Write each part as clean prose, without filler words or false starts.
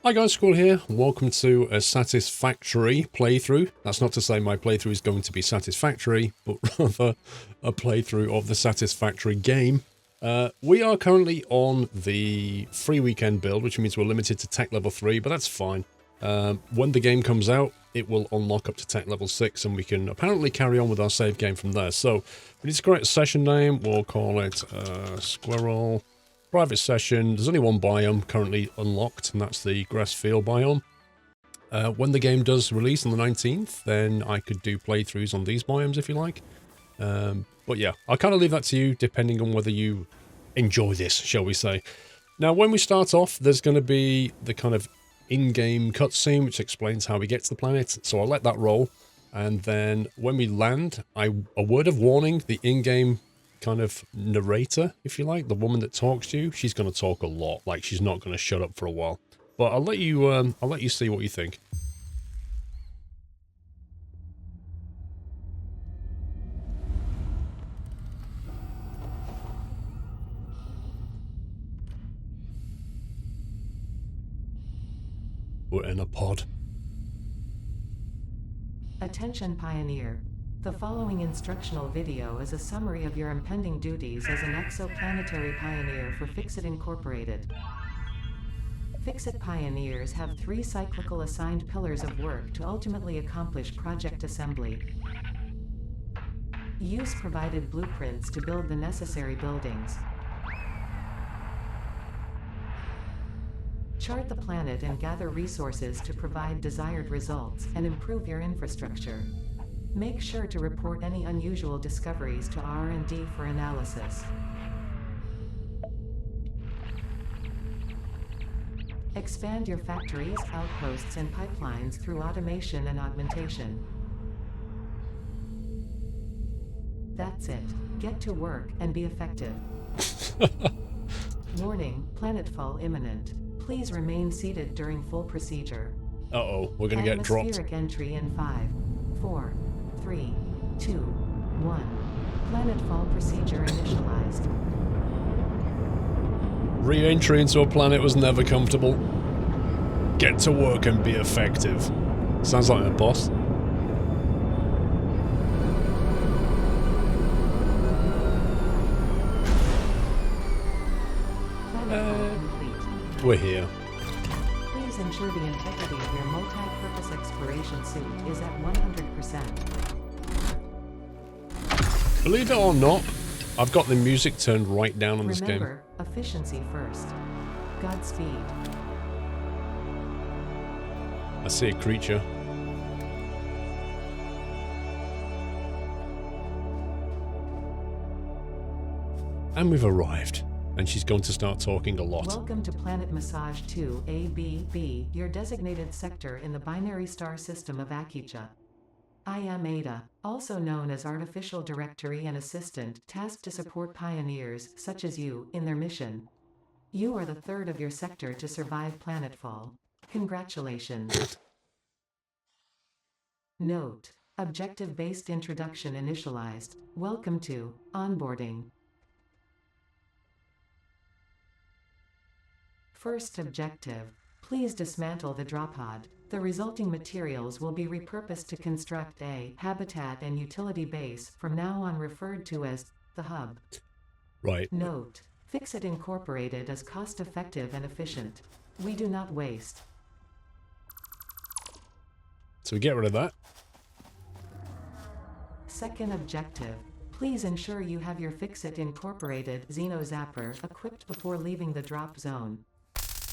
Hi guys, Squirrel here. Welcome to a Satisfactory playthrough. That's not to say my playthrough is going to be satisfactory, but rather a playthrough of the Satisfactory game. We are currently on the free weekend build, which means we're limited to tech level 3, but that's fine. When the game comes out, it will unlock up to tech level 6, and we can apparently carry on with our save game from there. So, we need to create a session name. We'll call it Squirrel. Private session. There's only one biome currently unlocked, and that's the grass field biome. When the game does release on the 19th, then I could do playthroughs on these biomes if you like. But yeah, I'll kind of leave that to you, depending on whether you enjoy this, shall we say. Now, when we start off, there's going to be the kind of in-game cutscene, which explains how we get to the planet, so I'll let that roll. And then when we land, a word of warning, the in-game kind of narrator, if you like, the woman that talks to you, she's going to talk a lot. Like, she's not going to shut up for a while. But I'll let you see what you think. We're in a pod. Attention Pioneer. The following instructional video is a summary of your impending duties as an exoplanetary pioneer for Fixit Incorporated. Fixit pioneers have 3 cyclical assigned pillars of work to ultimately accomplish project assembly. Use provided blueprints to build the necessary buildings. Chart the planet and gather resources to provide desired results and improve your infrastructure. Make sure to report any unusual discoveries to R&D for analysis. Expand your factories, outposts, and pipelines through automation and augmentation. That's it. Get to work and be effective. Warning, planetfall imminent. Please remain seated during full procedure. Uh-oh, we're gonna get dropped. Atmospheric entry in 5, 4, 3, 2, 1. Planetfall procedure initialized. Re-entry into a planet was never comfortable. Get to work and be effective. Sounds like a boss. Planetfall complete. We're here. Please ensure the integrity of your multi-purpose exploration suit is at 100%. Believe it or not, I've got the music turned right down on this game. Remember, efficiency first. Godspeed. I see a creature. And we've arrived. And she's going to start talking a lot. Welcome to Planet Massage 2 ABB, your designated sector in the binary star system of Akicha. I am Ada, also known as Artificial Directory and Assistant, tasked to support pioneers, such as you, in their mission. You are the 3rd of your sector to survive planetfall. Congratulations. Note: objective-based introduction initialized. Welcome to onboarding. First objective: please dismantle the drop pod. The resulting materials will be repurposed to construct a habitat and utility base, from now on referred to as the hub. Right. Note: Fixit Incorporated is cost-effective and efficient. We do not waste. So we get rid of that. Second objective: please ensure you have your Fixit Incorporated Xenozapper equipped before leaving the drop zone.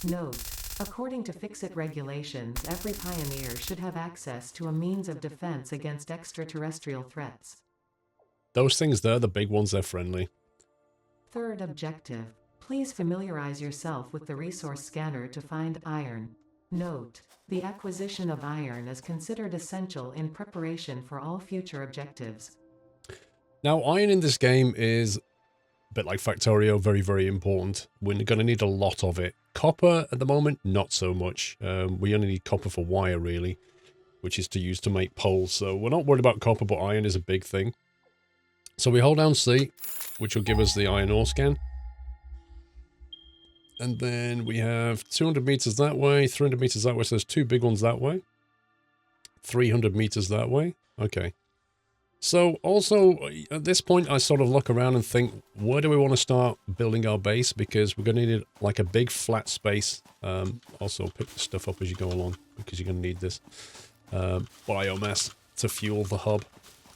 Note: according to Fixit regulations, every pioneer should have access to a means of defense against extraterrestrial threats. Those things there, the big ones, they're friendly. Third objective: please familiarize yourself with the resource scanner to find iron. Note: the acquisition of iron is considered essential in preparation for all future objectives. Now, iron in this game is a bit like Factorio, very, very important. We're going to need a lot of it. Copper, at the moment, not so much. We only need copper for wire, really, which is to use to make poles. So we're not worried about copper, but iron is a big thing. So we hold down C, which will give us the iron ore scan. And then we have 200 meters that way, 300 meters that way. So there's 2 big ones that way. 300 meters that way. Okay. So also at this point, I sort of look around and think, where do we want to start building our base? Because we're going to need like a big flat space. Also pick the stuff up as you go along because you're going to need this biomass to fuel the hub,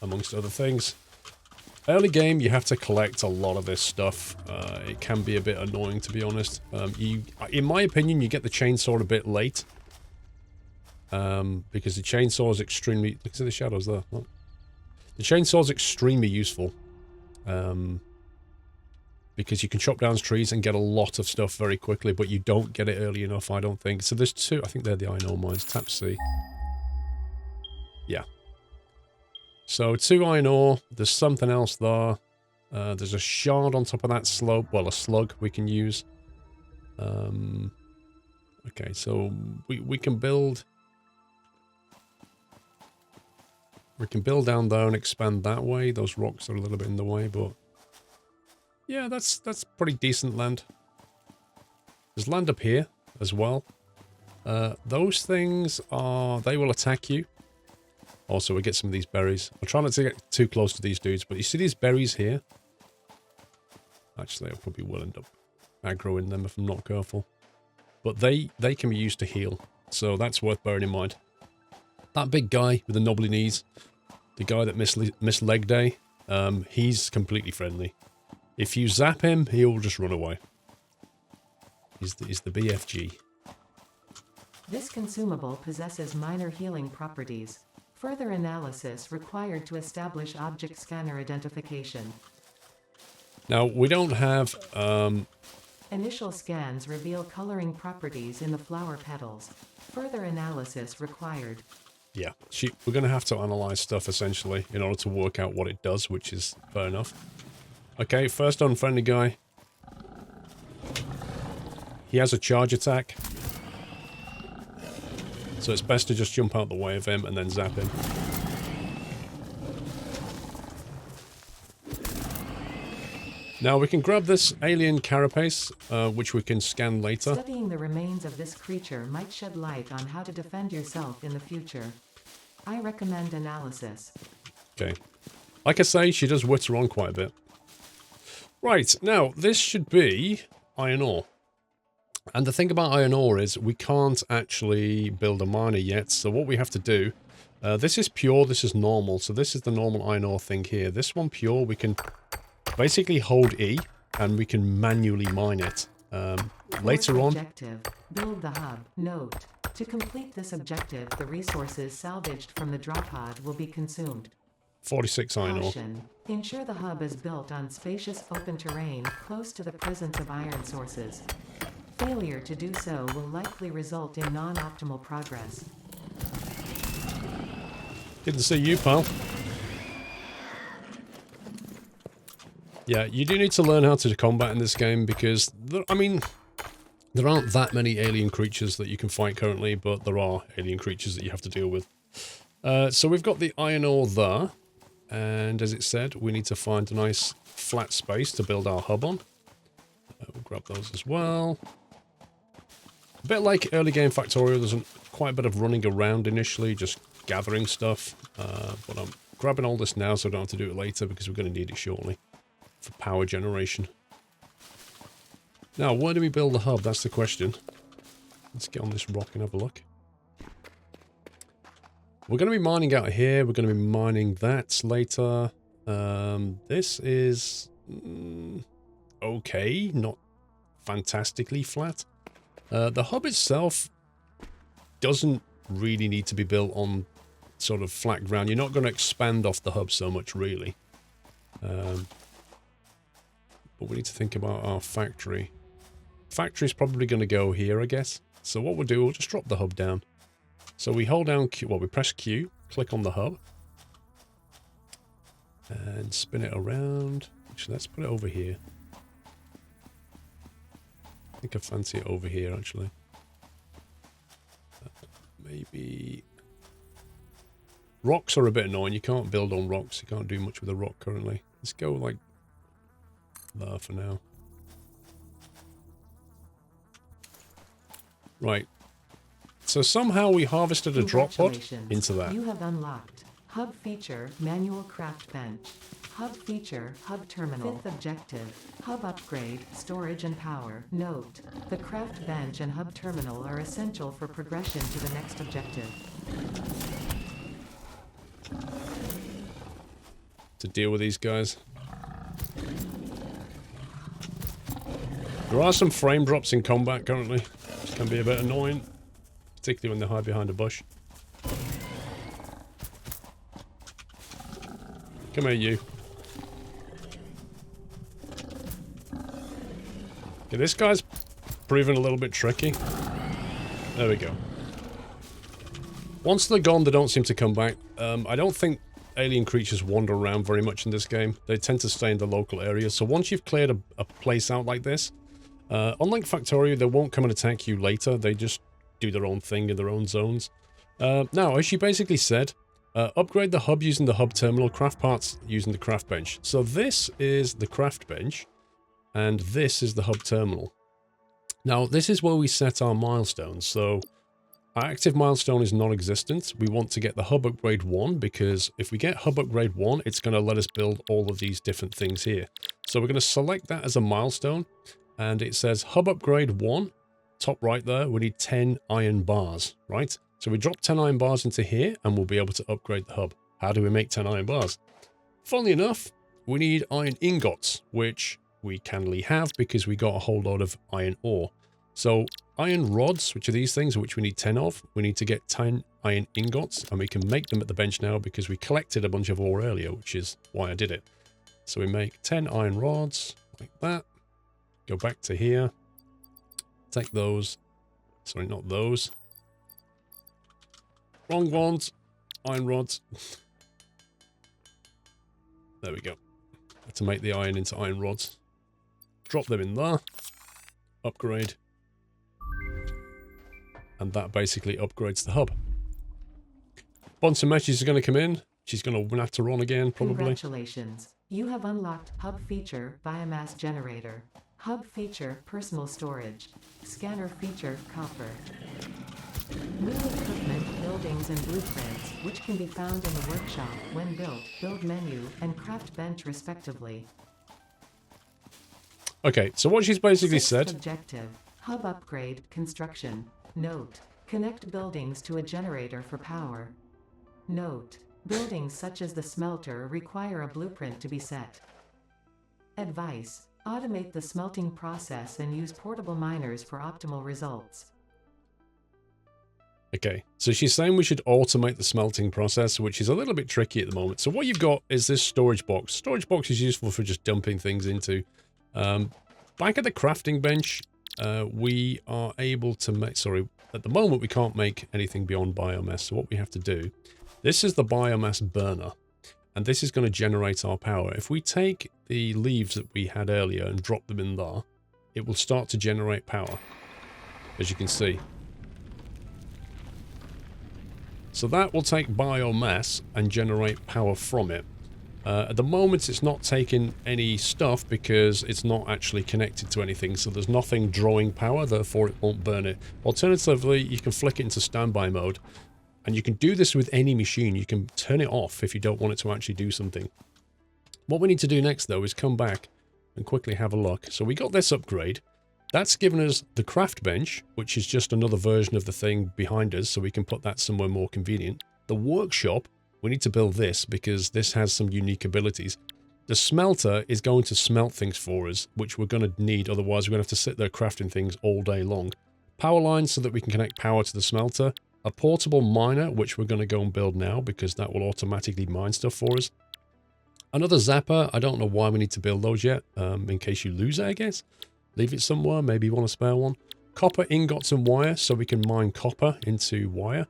amongst other things. Early game, you have to collect a lot of this stuff. It can be a bit annoying, to be honest. In my opinion, you get the chainsaw a bit late. Because the chainsaw is extremely... Look at the shadows there. Look. The chainsaw is extremely useful. Because you can chop down trees and get a lot of stuff very quickly, but you don't get it early enough, I don't think. So there's 2... I think they're the iron ore mines. Tap C. Yeah. So 2 iron ore, there's something else there. There's a shard on top of that slug. Well, a slug we can use. Okay, so we can build... We can build down there and expand that way. Those rocks are a little bit in the way, but... Yeah, that's pretty decent land. There's land up here as well. Those things are... They will attack you. Also, we get some of these berries. I'll try not to get too close to these dudes, but you see these berries here? Actually, I probably will end up aggroing them if I'm not careful. But they can be used to heal, so that's worth bearing in mind. That big guy with the knobbly knees, the guy that missed leg day, he's completely friendly. If you zap him, he'll just run away. He's the BFG. This consumable possesses minor healing properties. Further analysis required to establish object scanner identification. Now, we don't have... Initial scans reveal coloring properties in the flower petals. Further analysis required. Yeah, we're going to have to analyze stuff, essentially, in order to work out what it does, which is fair enough. Okay, first unfriendly guy. He has a charge attack. So it's best to just jump out the way of him and then zap him. Now we can grab this alien carapace, which we can scan later. Studying the remains of this creature might shed light on how to defend yourself in the future. I recommend analysis. Okay. Like I say, she does witter on quite a bit. Right, now this should be iron ore. And the thing about iron ore is we can't actually build a miner yet, so what we have to do... this is pure, this is normal, so this is the normal iron ore thing here. This one pure, we can basically hold E, and we can manually mine it. Later on... Objective. Build the hub. Note. To complete this objective, the resources salvaged from the drop pod will be consumed. 46 iron ore. Caution. Ensure the hub is built on spacious open terrain, close to the presence of iron sources. Failure to do so will likely result in non-optimal progress. Didn't see you, pal. Yeah, you do need to learn how to combat in this game because, I mean, there aren't that many alien creatures that you can fight currently, but there are alien creatures that you have to deal with. So we've got the iron ore there, and as it said, we need to find a nice flat space to build our hub on. We'll grab those as well. A bit like early game Factorio, there's quite a bit of running around initially, just gathering stuff. But I'm grabbing all this now so I don't have to do it later because we're going to need it shortly for power generation. Now, where do we build the hub? That's the question. Let's get on this rock and have a look. We're going to be mining out here. We're going to be mining that later. This is... okay, not fantastically flat. The hub itself doesn't really need to be built on sort of flat ground. You're not going to expand off the hub so much, really. But we need to think about our factory. Factory's probably going to go here, I guess. So what we'll do, we'll just drop the hub down. So we hold down Q, well, we press Q, click on the hub. And spin it around. Actually, let's put it over here. I think I fancy it over here, actually. Maybe... Rocks are a bit annoying. You can't build on rocks. You can't do much with a rock currently. Let's go, like, there for now. Right. So somehow we harvested a drop pod Congratulations. into that. You have unlocked Hub Feature Manual Craft Bench. Hub Feature Hub Terminal. Fifth objective. Hub Upgrade Storage and Power. Note: the Craft Bench and Hub Terminal are essential for progression to the next objective. To deal with these guys. There are some frame drops in combat currently, which can be a bit annoying, particularly when they hide behind a bush. Come here, you. Okay, this guy's proving a little bit tricky. There we go. Once they're gone, they don't seem to come back. I don't think alien creatures wander around very much in this game. They tend to stay in the local area. So once you've cleared a place out like this, unlike Factorio, they won't come and attack you later. They just do their own thing in their own zones. Now, as she basically said, upgrade the hub using the hub terminal, craft parts using the craft bench. So this is the craft bench, and this is the hub terminal. Now, this is where we set our milestones. So our active milestone is non-existent. We want to get the hub upgrade 1, because if we get hub upgrade 1, it's going to let us build all of these different things here. So we're going to select that as a milestone, and it says hub upgrade 1, top right there, we need 10 iron bars, right? So we drop 10 iron bars into here, and we'll be able to upgrade the hub. How do we make 10 iron bars? Funnily enough, we need iron ingots, which we cannily have because we got a whole lot of iron ore. So iron rods, which are these things, which we need 10 of, we need to get 10 iron ingots, and we can make them at the bench now because we collected a bunch of ore earlier, which is why I did it. So we make 10 iron rods, like that. Go back to here. Take those. Sorry, not those. Wrong ones. Iron rods. There we go. To make the iron into iron rods. Drop them in there. Upgrade. And that basically upgrades the hub. Bunch of messages are going to come in. She's going to have to run again, probably. Congratulations. You have unlocked Hub Feature Biomass Generator. Hub Feature Personal Storage. Scanner Feature Copper. New equipment, buildings, and blueprints, which can be found in the workshop when built, build menu, and craft bench respectively. Okay, so what she's basically said... Objective. Hub Upgrade Construction. Note: connect buildings to a generator for power. Note: buildings such as the smelter require a blueprint to be set. Advice: automate the smelting process and use portable miners for optimal results. Okay, so she's saying we should automate the smelting process, which is a little bit tricky at the moment. So what you've got is this storage box. Storage box is useful for just dumping things into. Back at the crafting bench, we are able to make... Sorry, at the moment we can't make anything beyond biomass. So what we have to do... This is the biomass burner, and this is going to generate our power. If we take the leaves that we had earlier and drop them in there, it will start to generate power, as you can see. So that will take biomass and generate power from it. At the moment, it's not taking any stuff because it's not actually connected to anything, so there's nothing drawing power, therefore it won't burn it. Alternatively, you can flick it into standby mode, and you can do this with any machine. You can turn it off if you don't want it to actually do something. What we need to do next, though, is come back and quickly have a look. So we got this upgrade. That's given us the craft bench, which is just another version of the thing behind us, so we can put that somewhere more convenient. The workshop, we need to build this because this has some unique abilities. The smelter is going to smelt things for us, which we're going to need, otherwise we're going to have to sit there crafting things all day long. Power lines so that we can connect power to the smelter. A portable miner, which we're going to go and build now because that will automatically mine stuff for us. Another zapper, I don't know why we need to build those yet, in case you lose it, I guess. Leave it somewhere, maybe you want a spare one. Copper ingots and wire, so we can mine copper into wire,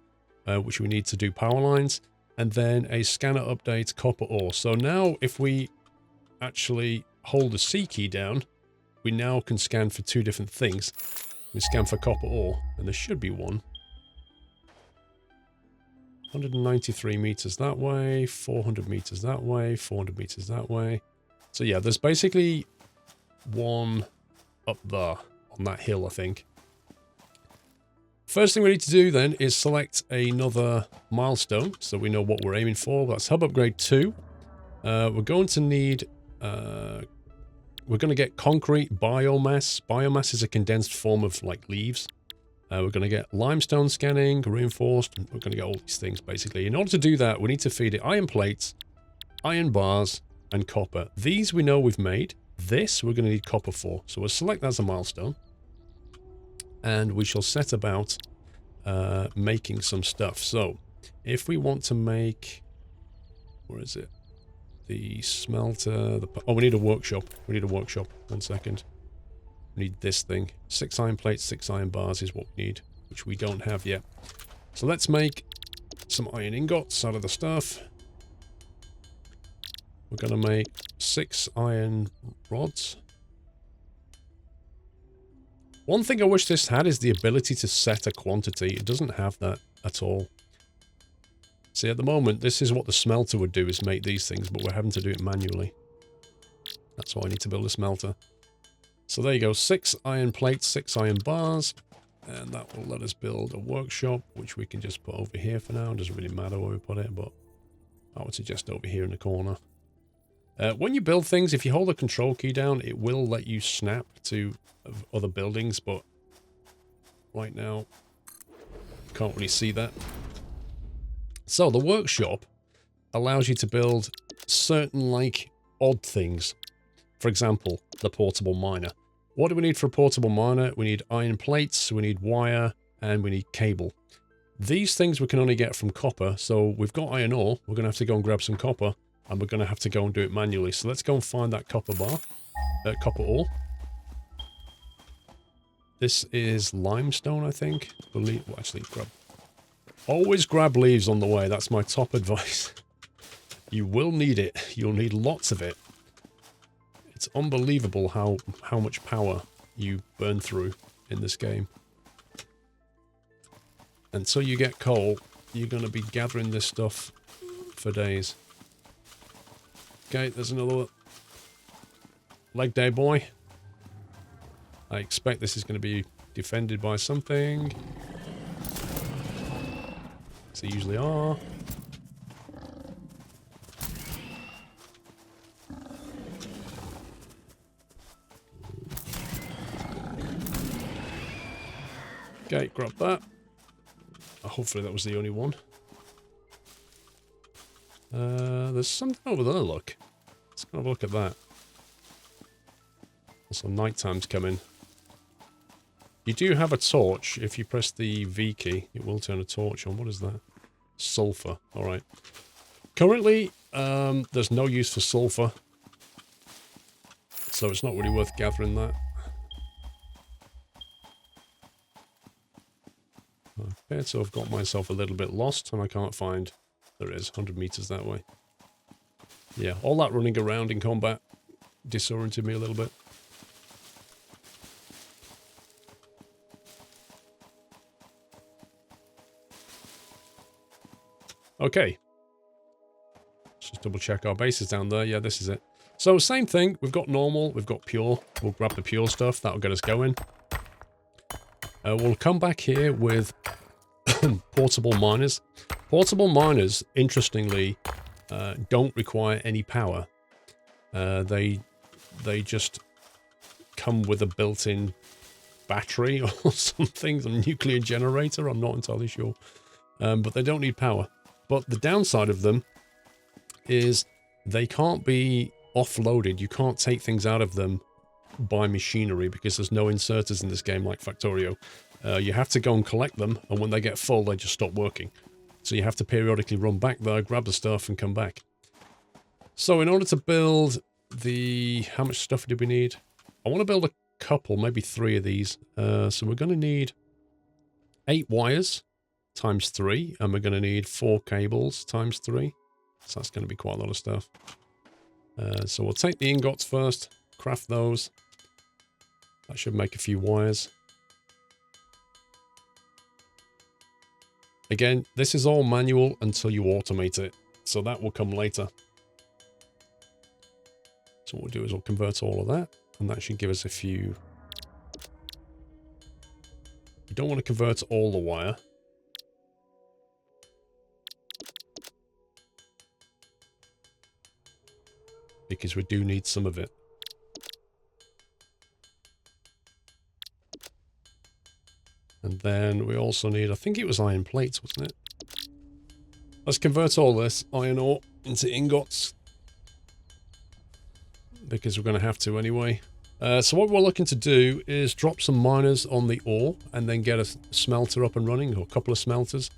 which we need to do power lines. And then a scanner update copper ore. So now if we actually hold the C key down, we now can scan for two different things. We scan for copper ore, and there should be one. 193 meters that way, 400 meters that way, 400 meters that way. So yeah, there's basically one up there on that hill, I think. First thing we need to do then is select another milestone so we know what we're aiming for. That's hub upgrade 2. We're going to need... we're going to get concrete biomass. Biomass is a condensed form of like leaves. We're going to get limestone scanning, reinforced. We're going to get all these things basically. In order to do that, we need to feed it iron plates, iron bars, and copper. These we know we've made. This we're going to need copper for. So we'll select that as a milestone. And we shall set about making some stuff. So if we want to make... Where is it? The smelter... oh, we need a workshop. We need a workshop. 1 second. We need this thing. 6 iron plates, 6 iron bars is what we need, which we don't have yet. So let's make some iron ingots out of the stuff. We're going to make 6 iron rods. One thing I wish this had is the ability to set a quantity. It doesn't have that at all. See, at the moment, this is what the smelter would do, is make these things, but we're having to do it manually. That's why I need to build a smelter. So there you go, 6 iron plates, 6 iron bars, and that will let us build a workshop, which we can just put over here for now. It doesn't really matter where we put it, but I would suggest over here in the corner. When you build things, if you hold the control key down, it will let you snap to other buildings, but right now, can't really see that. So the workshop allows you to build certain, like, odd things. For example, the portable miner. What do we need for a portable miner? We need iron plates, we need wire, and we need cable. These things we can only get from copper, so we've got iron ore. We're going to have to go and grab some copper, and we're going to have to go and do it manually. So let's go and find that copper ore. This is limestone, I think. Well, actually, always grab leaves on the way. That's my top advice. You will need it. You'll need lots of it. It's unbelievable how much power you burn through in this game. Until you get coal, you're going to be gathering this stuff for days. Okay, there's another leg day boy. I expect this is going to be defended by something. As they usually are. Okay, grab that. Hopefully that was the only one. There's something over there, look. Let's go have a look at that. Also, nighttime's coming. You do have a torch. If you press the V key, it will turn a torch on. What is that? Sulfur. Alright. Currently, there's no use for sulfur. So it's not really worth gathering that. I appear to have got myself a little bit lost, and I can't find... There it is, 100 meters that way. Yeah, all that running around in combat disoriented me a little bit. Okay. Let's just double check our bases down there. Yeah, this is it. So, same thing. We've got normal, we've got pure. We'll grab the pure stuff. That'll get us going. We'll come back here with portable miners. Portable miners, interestingly, don't require any power. They just come with a built-in battery or something, a nuclear generator. I'm not entirely sure. But they don't need power. But the downside of them is they can't be offloaded. You can't take things out of them by machinery because there's no inserters in this game like Factorio. You have to go and collect them, and when they get full, they just stop working. So you have to periodically run back there, grab the stuff, and come back. So in order to build the... How much stuff do we need? I want to build a couple, maybe 3 of these. So we're going to need 8 wires times 3, and we're going to need 4 cables times 3. So that's going to be quite a lot of stuff. So we'll take the ingots first, craft those. That should make a few wires. Again, this is all manual until you automate it, so that will come later. So what we'll do is we'll convert all of that, and that should give us a few We don't want to convert all the wire. Because we do need some of it. And then we also need, I think it was iron plates, wasn't it? Let's convert all this iron ore into ingots. Because we're going to have to anyway. So what we're looking to do is drop some miners on the ore and then get a smelter up and running, or a couple of smelters,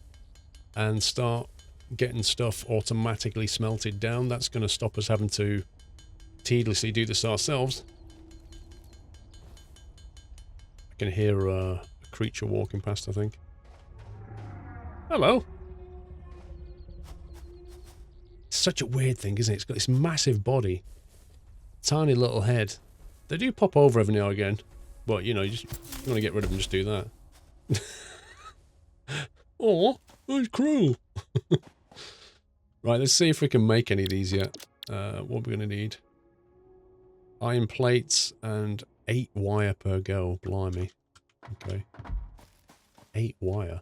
and start getting stuff automatically smelted down. That's going to stop us having to tediously do this ourselves. I can hear a creature walking past, I think. Hello. It's such a weird thing, isn't it? It's got this massive body, tiny little head. They do pop over every now and again, but you know, you want to get rid of them, just do that. Oh, that's cruel. Right, let's see if we can make any of these yet. What we're going to need. Iron plates and 8 wire per go. Blimey. Okay. 8 wire.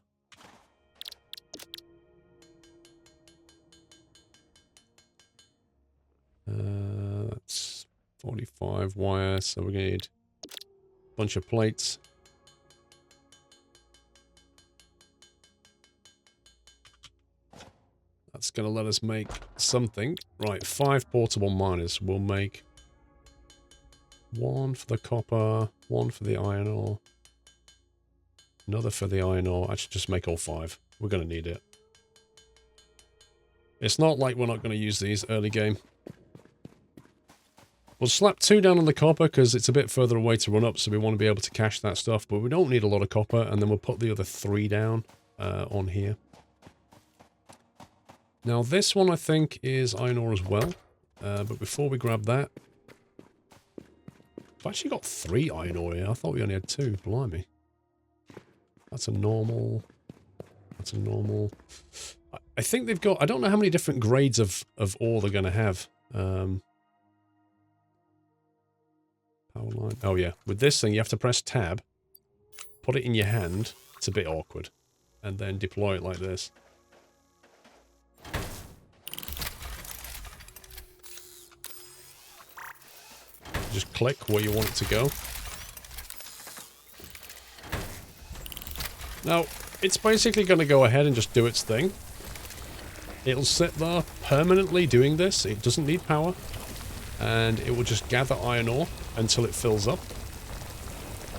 That's 45 wire, so we're going to need a bunch of plates. That's going to let us make something. Right, 5 portable miners. We'll make 1 for the copper, 1 for the iron ore, another for the iron ore. Actually, just make all 5. We're going to need it. It's not like we're not going to use these early game. We'll slap 2 down on the copper because it's a bit further away to run up, so we want to be able to cache that stuff, but we don't need a lot of copper, and then we'll put the other 3 down on here. Now this one I think is iron ore as well, but before we grab that, I've actually got 3 iron ore here. I thought we only had 2. Blimey. That's a normal. That's a normal. I think they've got, I don't know how many different grades of ore they're going to have. Power line. Oh yeah, with this thing you have to press tab, put it in your hand. It's a bit awkward. And then deploy it like this. Just click where you want it to go. Now, it's basically going to go ahead and just do its thing. It'll sit there permanently doing this. It doesn't need power. And it will just gather iron ore until it fills up.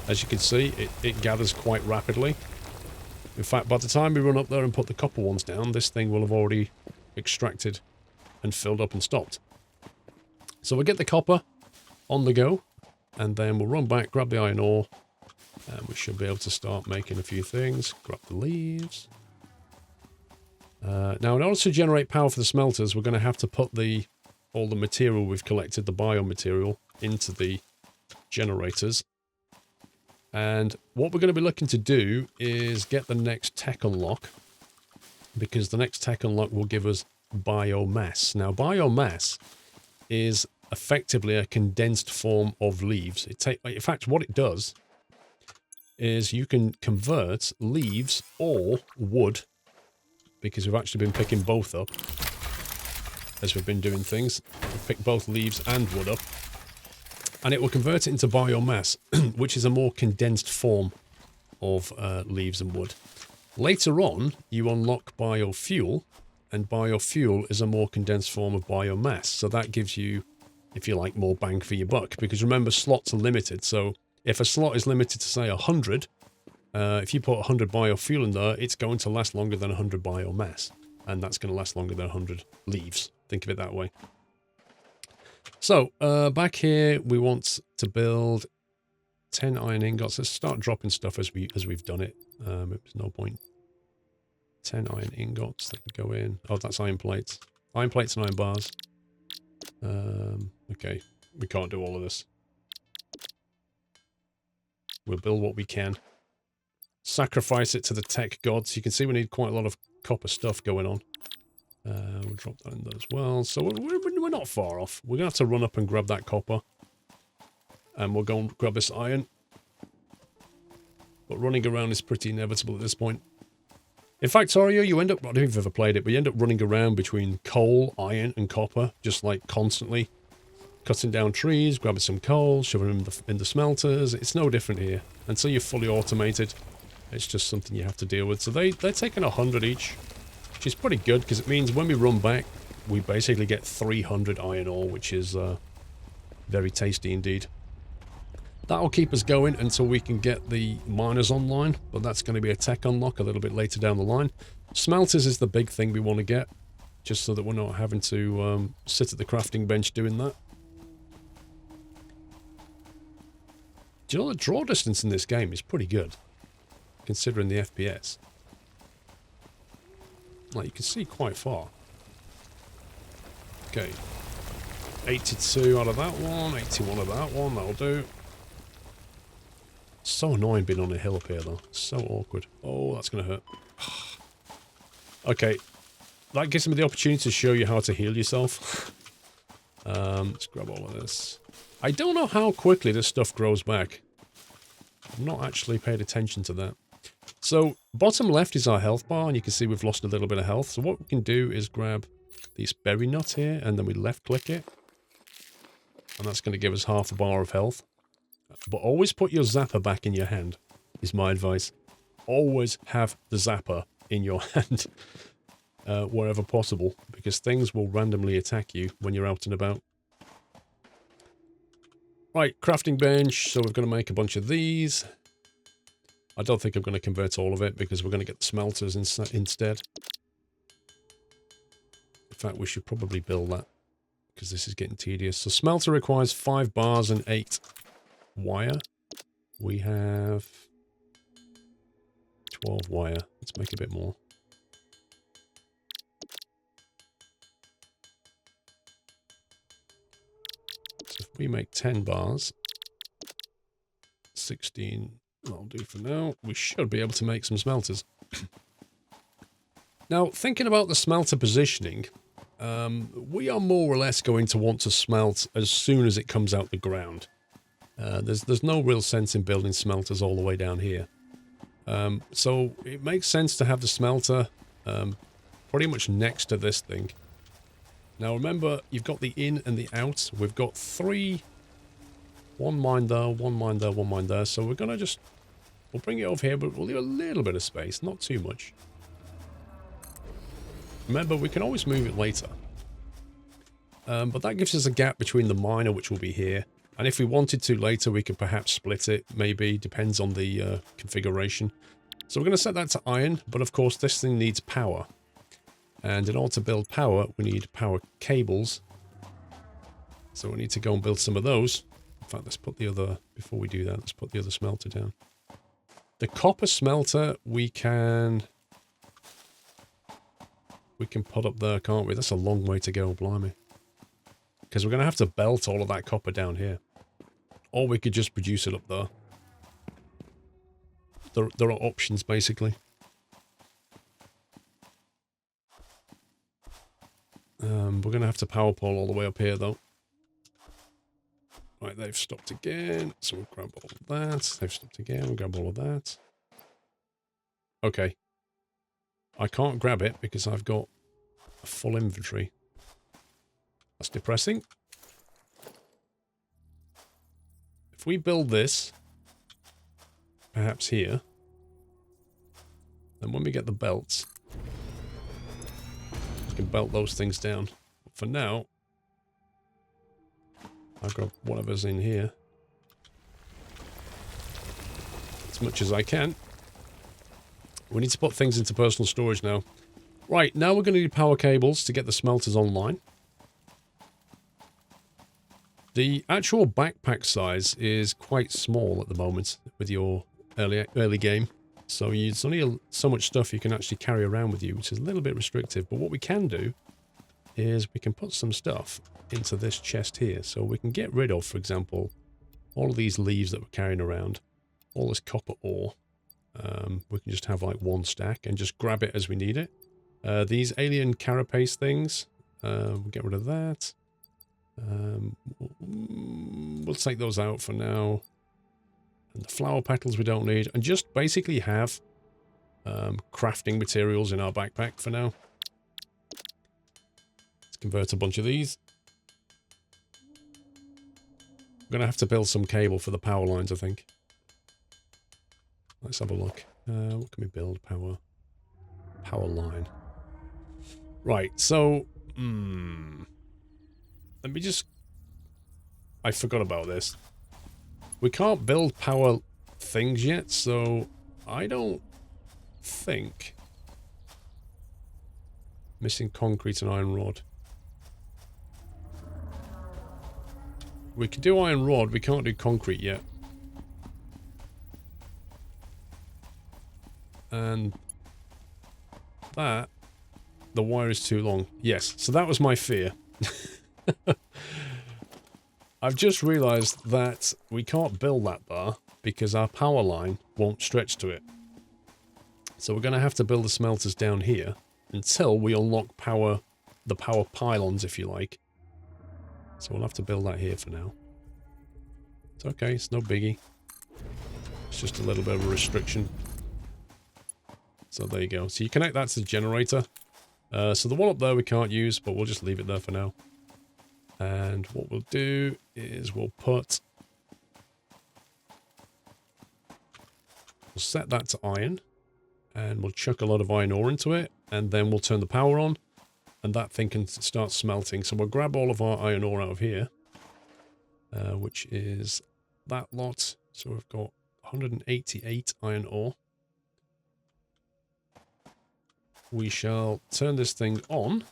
As you can see, it gathers quite rapidly. In fact, by the time we run up there and put the copper ones down, this thing will have already extracted and filled up and stopped. So we'll get the copper on the go, and then we'll run back, grab the iron ore, and we should be able to start making a few things. Grab the leaves. Now, in order to generate power for the smelters, we're going to have to put all the material we've collected, the biomaterial, into the generators. And what we're going to be looking to do is get the next tech unlock, because the next tech unlock will give us biomass. Now, biomass is effectively a condensed form of leaves. In fact, what it does is you can convert leaves or wood, because we've actually been picking both up as we've been doing things. We've picked both leaves and wood up, and it will convert it into biomass, which is a more condensed form of leaves and wood. Later on, you unlock biofuel, and biofuel is a more condensed form of biomass. So that gives you, if you like, more bang for your buck. Because remember, slots are limited. So if a slot is limited to, say, 100, if you put 100 biofuel in there, it's going to last longer than 100 biomass. And that's going to last longer than 100 leaves. Think of it that way. So, back here, we want to build 10 iron ingots. Let's start dropping stuff as we've done it. There's no point. 10 iron ingots that can go in. Oh, that's iron plates. Iron plates and iron bars. Okay, we can't do all of this. We'll build what we can. Sacrifice it to the tech gods. You can see we need quite a lot of copper stuff going on. We'll drop that in there as well. So we're not far off. We're going to have to run up and grab that copper. And we'll go and grab this iron. but running around is pretty inevitable at this point. In Factorio, you end up, I don't know if you've ever played it, but you end up running around between coal, iron, and copper, just like constantly. Cutting down trees, grabbing some coal, shoving them in the smelters. It's no different here. Until you're fully automated, it's just something you have to deal with. So they're taking 100 each, which is pretty good, because it means when we run back, we basically get 300 iron ore, which is very tasty indeed. That'll keep us going until we can get the miners online, but that's going to be a tech unlock a little bit later down the line. Smelters is the big thing we want to get, just so that we're not having to sit at the crafting bench doing that. Do you know the draw distance in this game is pretty good, considering the FPS. Like, you can see quite far. Okay. 82 out of that one, 81 of that one, that'll do. So annoying being on a hill up here, though. So awkward. Oh, that's going to hurt. Okay. That gives me the opportunity to show you how to heal yourself. Let's grab all of this. I don't know how quickly this stuff grows back. I've not actually paid attention to that. So, bottom left is our health bar, and you can see we've lost a little bit of health. So what we can do is grab this berry nut here, and then we left-click it. And that's going to give us half a bar of health. But always put your zapper back in your hand, is my advice. Always have the zapper in your hand, wherever possible, because things will randomly attack you when you're out and about. Right, crafting bench, so we're going to make a bunch of these. I don't think I'm going to convert all of it, because we're going to get the smelters instead. In fact, we should probably build that, because this is getting tedious. So smelter requires 5 bars and 8 wire. We have 12 wire. Let's make a bit more. So if we make 10 bars, 16, that'll do for now. We should be able to make some smelters. Now, thinking about the smelter positioning, we are more or less going to want to smelt as soon as it comes out the ground. There's no real sense in building smelters all the way down here. So it makes sense to have the smelter pretty much next to this thing. Now remember, you've got the in and the out. We've got 3, 1 mine there, 1 mine there, 1 mine there. So we're going to we'll bring it over here, but we'll leave a little bit of space, not too much. Remember, we can always move it later. But that gives us a gap between the miner, which will be here. And if we wanted to later, we could perhaps split it, maybe. Depends on the configuration. So we're going to set that to iron, but of course this thing needs power. And in order to build power, we need power cables. So we need to go and build some of those. In fact, let's put the other, before we do that, let's put the other smelter down. The copper smelter, we can put up there, can't we? That's a long way to go, blimey. Because we're going to have to belt all of that copper down here. Or we could just produce it up there. There are options, basically. We're going to have to power pole all the way up here, though. Right, they've stopped again. So we'll grab all of that. They've stopped again. We'll grab all of that. Okay. I can't grab it because I've got a full inventory. That's depressing. If we build this, perhaps here, then when we get the belts, we can belt those things down. But for now, I'll grab whatever's in here. As much as I can. We need to put things into personal storage now. Right, now we're going to need power cables to get the smelters online. The actual backpack size is quite small at the moment with your early game. So it's only so much stuff you can actually carry around with you, which is a little bit restrictive. But what we can do is we can put some stuff into this chest here. So we can get rid of, for example, all of these leaves that we're carrying around, all this copper ore. We can just have like 1 stack and just grab it as we need it. These alien carapace things, we'll get rid of that. We'll take those out for now. And the flower petals we don't need. And just basically have crafting materials in our backpack for now. Let's convert a bunch of these. We're going to have to build some cable for the power lines, I think. Let's have a look. What can we build? Power line. Right, so... let me just... I forgot about this. We can't build power things yet, so I don't think... Missing concrete and iron rod. We can do iron rod, we can't do concrete yet. And that, the wire is too long. Yes, so that was my fear. I've just realized that we can't build that bar because our power line won't stretch to it. So we're going to have to build the smelters down here until we unlock the power pylons, if you like. So we'll have to build that here for now. It's okay, it's no biggie. It's just a little bit of a restriction. So there you go. So you connect that to the generator. So the one up there we can't use, but we'll just leave it there for now. And what we'll do is we'll set that to iron. And we'll chuck a lot of iron ore into it. And then we'll turn the power on. And that thing can start smelting. So we'll grab all of our iron ore out of here. Which is that lot. So we've got 188 iron ore. We shall turn this thing on.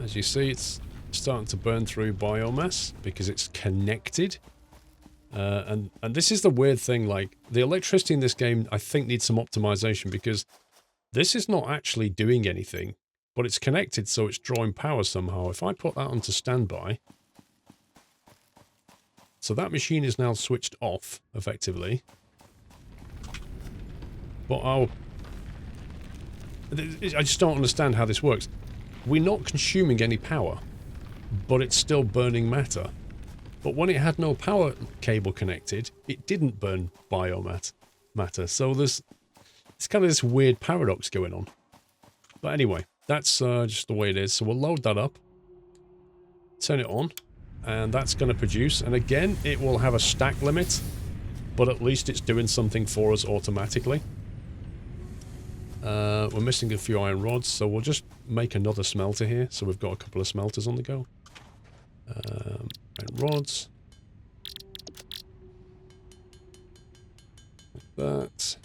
As you see, it's starting to burn through biomass because it's connected. And this is the weird thing, like, the electricity in this game, I think, needs some optimization because this is not actually doing anything, but it's connected, so it's drawing power somehow. If I put that onto standby, so that machine is now switched off, effectively. But I just don't understand how this works. We're not consuming any power, but it's still burning matter. But when it had no power cable connected, it didn't burn matter. So there's kind of this weird paradox going on. But anyway, that's just the way it is. So we'll load that up, turn it on, and that's going to produce. And again, it will have a stack limit, but at least it's doing something for us automatically. We're missing a few iron rods, so we'll just make another smelter here. So we've got a couple of smelters on the go. Iron rods. Like that.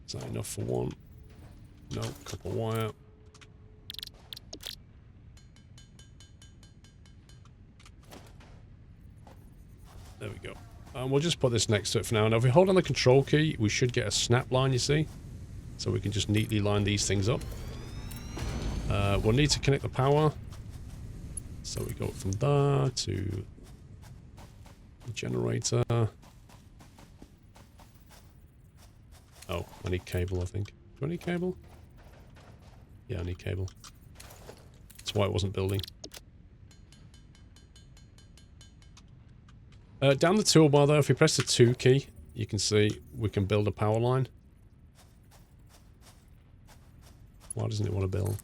Is that enough for one? No, couple wire. There we go. And we'll just put this next to it for now. Now, if we hold on the control key, we should get a snap line, you see? So we can just neatly line these things up. We'll need to connect the power. So we go from there to the generator. Oh, I need cable, I think. Do I need cable? Yeah, I need cable. That's why it wasn't building. Down the toolbar though, if we press the 2 key, you can see we can build a power line. Why doesn't it want to build?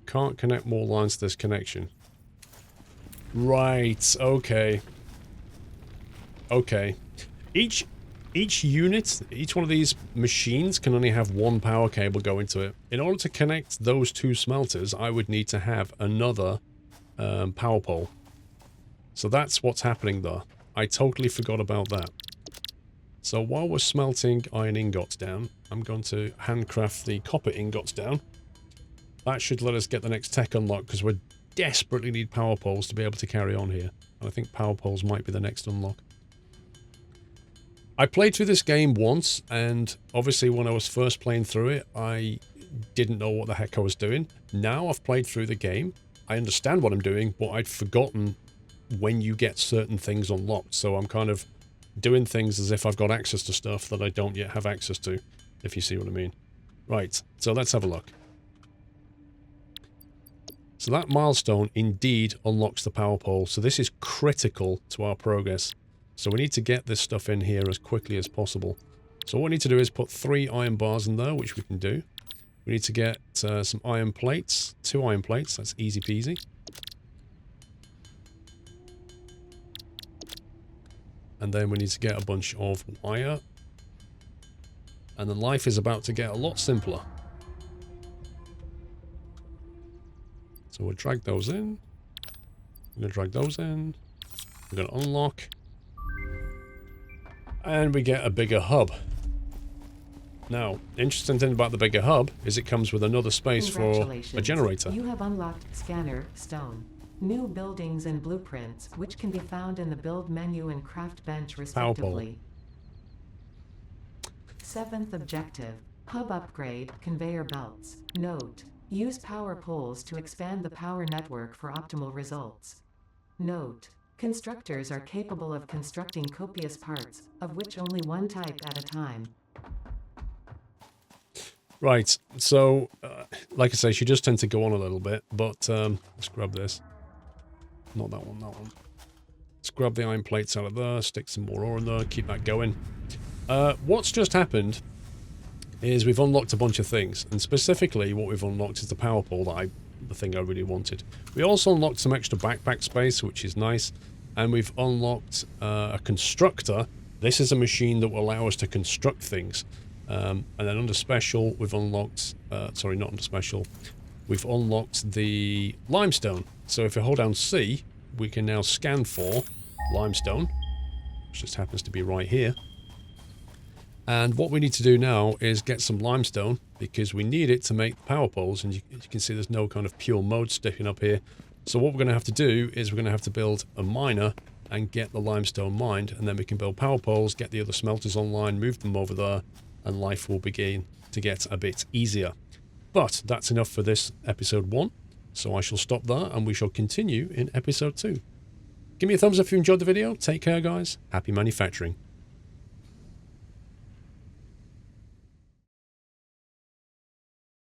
Can't connect more lines to this connection. Right, okay. Okay. Each unit, each one of these machines can only have one power cable go into it. In order to connect those two smelters, I would need to have another power pole. So that's what's happening there. I totally forgot about that. So while we're smelting iron ingots down, I'm going to handcraft the copper ingots down. That should let us get the next tech unlock, because we desperately need power poles to be able to carry on here. And I think power poles might be the next unlock. I played through this game once, and obviously when I was first playing through it, I didn't know what the heck I was doing. Now I've played through the game, I understand what I'm doing, but I'd forgotten when you get certain things unlocked. So I'm kind of doing things as if I've got access to stuff that I don't yet have access to, if you see what I mean. Right, so let's have a look. So that milestone indeed unlocks the power pole. So this is critical to our progress. So we need to get this stuff in here as quickly as possible. So what we need to do is put 3 iron bars in there, which we can do. We need to get some iron plates, 2 iron plates, that's easy peasy. And then we need to get a bunch of wire. And then life is about to get a lot simpler. So we'll drag those in. We're going to drag those in. We're going to unlock. And we get a bigger hub. Now, interesting thing about the bigger hub is it comes with another space for a generator. You have unlocked Scanner Stone. New buildings and blueprints, which can be found in the build menu and craft bench respectively. 7th objective, hub upgrade, conveyor belts. Note, use power poles to expand the power network for optimal results. Note, constructors are capable of constructing copious parts, of which only one type at a time. Right, so, like I say, she does tend to go on a little bit, but let's grab this. Not that one, that one. Let's grab the iron plates out of there, stick some more ore in there, keep that going. What's just happened is we've unlocked a bunch of things, and specifically what we've unlocked is the power pole, the thing I really wanted. We also unlocked some extra backpack space, which is nice, and we've unlocked a constructor. This is a machine that will allow us to construct things. And then under special, we've unlocked, sorry, not under special, we've unlocked the limestone. So if we hold down C, we can now scan for limestone, which just happens to be right here. And what we need to do now is get some limestone, because we need it to make the power poles, and you can see there's no kind of pure mode sticking up here. So what we're going to have to do is we're going to have to build a miner and get the limestone mined, and then we can build power poles, get the other smelters online, move them over there, and life will begin to get a bit easier. But that's enough for this episode 1, so I shall stop there and we shall continue in episode 2. Give me a thumbs up if you enjoyed the video. Take care, guys. Happy manufacturing.